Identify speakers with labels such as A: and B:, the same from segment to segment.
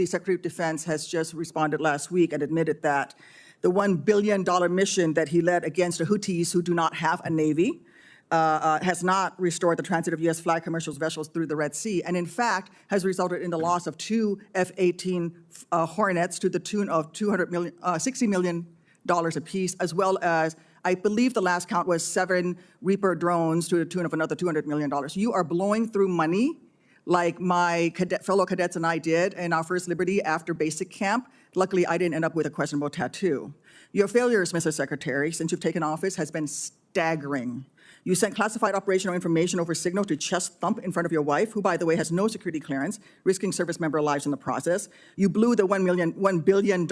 A: the Secretary of Defense has just responded last week and admitted that the $1 billion mission that he led against the Houthis, who do not have a navy, has not restored the transit of U.S. flag commercial vessels through the Red Sea, and in fact has resulted in the loss of 2 F-18 Hornets to the tune of $60 million apiece, as well as, I believe the last count was 7 Reaper drones to the tune of another $200 million. You are blowing through money like my fellow cadets and I did in our first Liberty after basic camp. Luckily, I didn't end up with a questionable tattoo. Your failures, Mr. Secretary, since you've taken office has been staggering. You sent classified operational information over Signal to chest thump in front of your wife, who, by the way, has no security clearance, risking service member lives in the process. You blew the $1 billion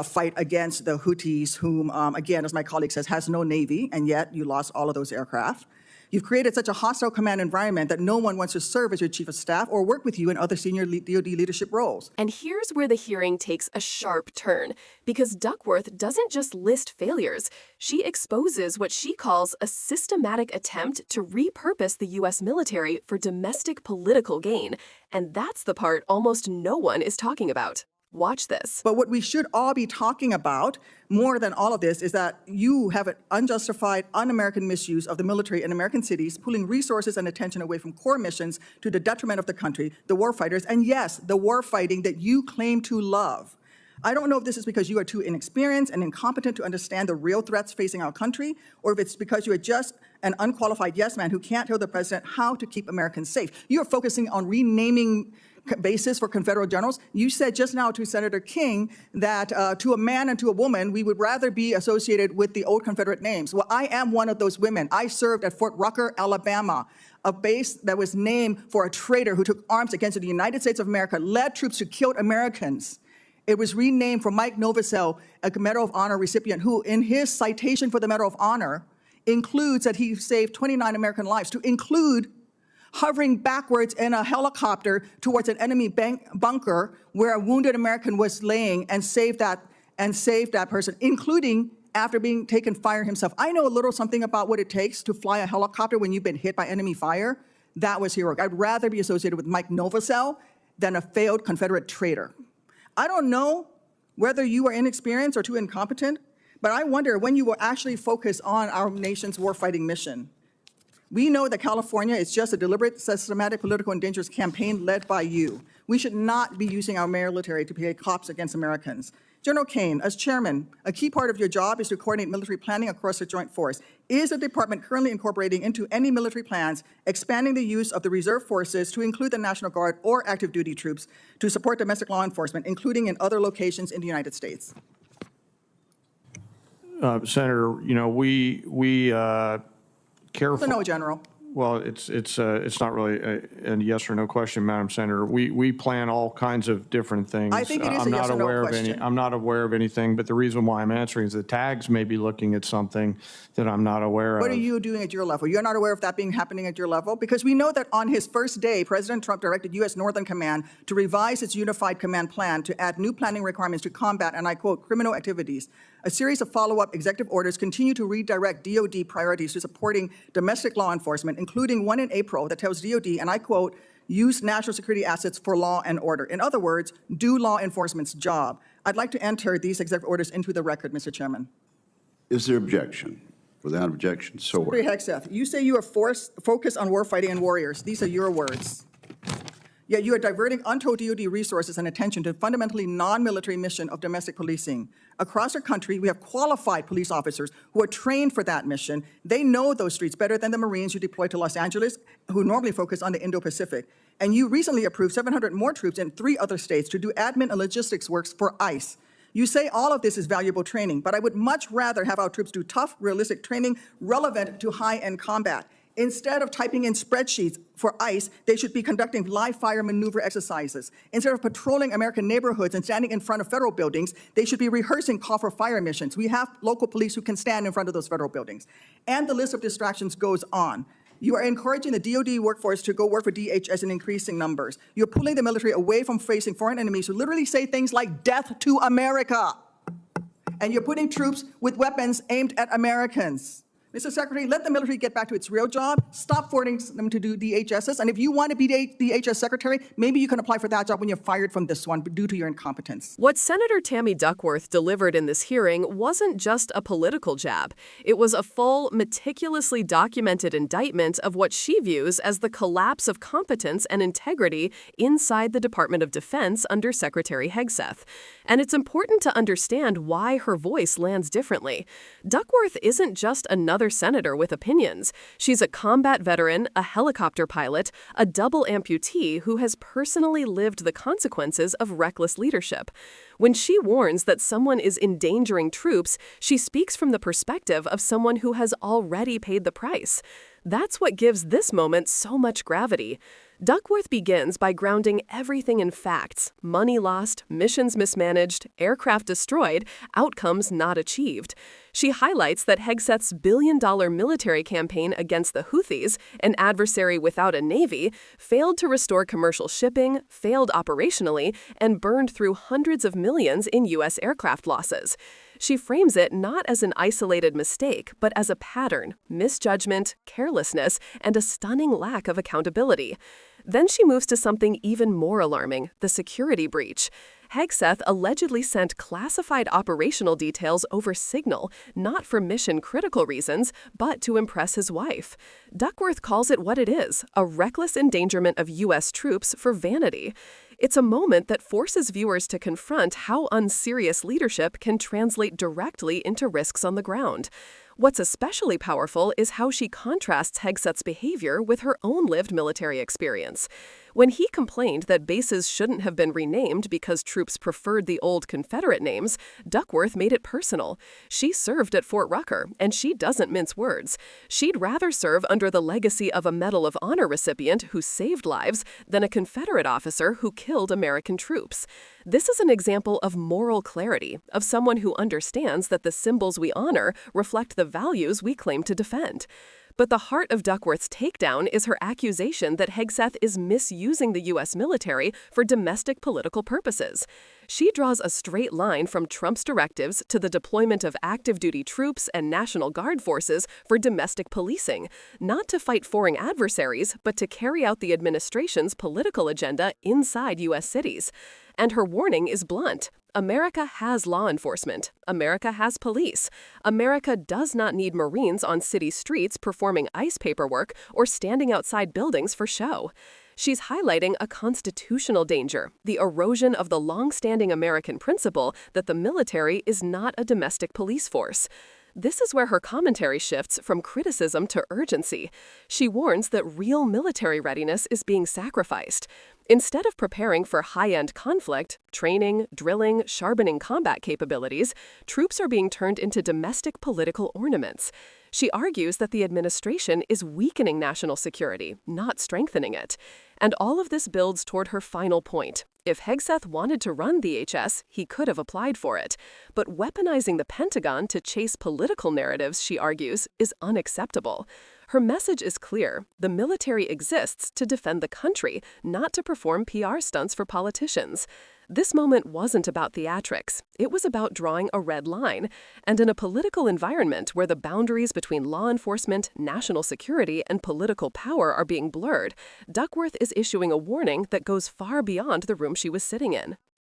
A: fight against the Houthis, whom, again, as my colleague says, has no navy, and yet you lost all of those aircraft. You've created such a hostile command environment that no one wants to serve as your chief of staff or work with you in other senior DoD leadership roles.
B: And here's where the hearing takes a sharp turn, because Duckworth doesn't just list failures. She exposes what she calls a systematic attempt to repurpose the U.S. military for domestic political gain. And that's the part almost no one is talking about. Watch this.
A: But what we should all be talking about, more than all of this, is that you have an unjustified, un-American misuse of the military in American cities, pulling resources and attention away from core missions to the detriment of the country, the warfighters, and yes, the warfighting that you claim to love. I don't know if this is because you are too inexperienced and incompetent to understand the real threats facing our country, or if it's because you are just an unqualified yes man who can't tell the president how to keep Americans safe. You are focusing on renaming basis for Confederate generals. You said just now to Senator King that to a man and to a woman, we would rather be associated with the old Confederate names. Well, I am one of those women. I served at Fort Rucker, Alabama, a base that was named for a traitor who took arms against the United States of America, led troops who killed Americans. It was renamed for Mike Novosel, a Medal of Honor recipient, who in his citation for the Medal of Honor includes that he saved 29 American lives, to include hovering backwards in a helicopter towards an enemy bunker where a wounded American was laying and saved that person, including after being taken fire himself. I know a little something about what it takes to fly a helicopter when you've been hit by enemy fire. That was heroic. I'd rather be associated with Mike Novosel than a failed Confederate traitor. I don't know whether you are inexperienced or too incompetent, but I wonder when you will actually focus on our nation's warfighting mission. We know that California is just a deliberate, systematic political and dangerous campaign led by you. We should not be using our military to play cops against Americans. General Kane, as chairman, a key part of your job is to coordinate military planning across the joint force. Is the department currently incorporating into any military plans expanding the use of the reserve forces to include the National Guard or active duty troops to support domestic law enforcement, including in other locations in the United States?
C: Senator, you know, we careful.
A: No, General.
C: Well, it's not really a yes or no question, Madam Senator. We plan all kinds of different things.
A: I think it is a yes or no question.
C: I'm not aware of anything, but the reason why I'm answering is the tags may be looking at something that I'm not aware of.
A: What are you doing at your level? You're not aware of that happening at your level? Because we know that on his first day, President Trump directed U.S. Northern Command to revise its unified command plan to add new planning requirements to combat, and I quote, criminal activities. A series of follow-up executive orders continue to redirect DOD priorities to supporting domestic law enforcement, including one in April that tells DOD, and I quote, use national security assets for law and order. In other words, do law enforcement's job. I'd like to enter these executive orders into the record, Mr. Chairman.
D: Is there objection? Without objection, so ordered.
A: Secretary Hegseth, you say you are focused on warfighting and warriors. These are your words. Yet you are diverting untold DoD resources and attention to fundamentally non-military mission of domestic policing. Across our country, we have qualified police officers who are trained for that mission. They know those streets better than the Marines you deploy to Los Angeles, who normally focus on the Indo-Pacific. And you recently approved 700 more troops in 3 other states to do admin and logistics works for ICE. You say all of this is valuable training, but I would much rather have our troops do tough, realistic training relevant to high-end combat. Instead of typing in spreadsheets for ICE, they should be conducting live fire maneuver exercises. Instead of patrolling American neighborhoods and standing in front of federal buildings, they should be rehearsing call for fire missions. We have local police who can stand in front of those federal buildings. And the list of distractions goes on. You are encouraging the DoD workforce to go work for DHS in increasing numbers. You're pulling the military away from facing foreign enemies who literally say things like death to America. And you're putting troops with weapons aimed at Americans. Mr. Secretary, let the military get back to its real job. Stop forcing them to do DHSs. And if you want to be DHS Secretary, maybe you can apply for that job when you're fired from this one due to your incompetence.
B: What Senator Tammy Duckworth delivered in this hearing wasn't just a political jab. It was a full, meticulously documented indictment of what she views as the collapse of competence and integrity inside the Department of Defense under Secretary Hegseth. And it's important to understand why her voice lands differently. Duckworth isn't just another senator with opinions. She's a combat veteran, a helicopter pilot, a double amputee who has personally lived the consequences of reckless leadership. When she warns that someone is endangering troops, she speaks from the perspective of someone who has already paid the price. That's what gives this moment so much gravity. Duckworth begins by grounding everything in facts: money lost, missions mismanaged, aircraft destroyed, outcomes not achieved. She highlights that Hegseth's billion-dollar military campaign against the Houthis, an adversary without a navy, failed to restore commercial shipping, failed operationally, and burned through hundreds of millions in U.S. aircraft losses. She frames it not as an isolated mistake, but as a pattern: misjudgment, carelessness, and a stunning lack of accountability. Then she moves to something even more alarming: the security breach. Hegseth allegedly sent classified operational details over Signal, not for mission-critical reasons, but to impress his wife. Duckworth calls it what it is: a reckless endangerment of U.S. troops for vanity. It's a moment that forces viewers to confront how unserious leadership can translate directly into risks on the ground. What's especially powerful is how she contrasts Hegseth's behavior with her own lived military experience. When he complained that bases shouldn't have been renamed because troops preferred the old Confederate names, Duckworth made it personal. She served at Fort Rucker, and she doesn't mince words. She'd rather serve under the legacy of a Medal of Honor recipient who saved lives than a Confederate officer who killed American troops. This is an example of moral clarity, of someone who understands that the symbols we honor reflect the values we claim to defend. But the heart of Duckworth's takedown is her accusation that Hegseth is misusing the U.S. military for domestic political purposes. She draws a straight line from Trump's directives to the deployment of active duty troops and National Guard forces for domestic policing, not to fight foreign adversaries, but to carry out the administration's political agenda inside U.S. cities. And her warning is blunt: America has law enforcement. America has police. America does not need Marines on city streets performing ICE paperwork or standing outside buildings for show. She's highlighting a constitutional danger: the erosion of the long-standing American principle that the military is not a domestic police force. This is where her commentary shifts from criticism to urgency. She warns that real military readiness is being sacrificed. Instead of preparing for high-end conflict, training, drilling, sharpening combat capabilities, troops are being turned into domestic political ornaments. She argues that the administration is weakening national security, not strengthening it. And all of this builds toward her final point. If Hegseth wanted to run DHS, he could have applied for it. But weaponizing the Pentagon to chase political narratives, she argues, is unacceptable. Her message is clear: the military exists to defend the country, not to perform PR stunts for politicians. This moment wasn't about theatrics. It was about drawing a red line. And in a political environment where the boundaries between law enforcement, national security, and political power are being blurred, Duckworth is issuing a warning that goes far beyond the room she was sitting in.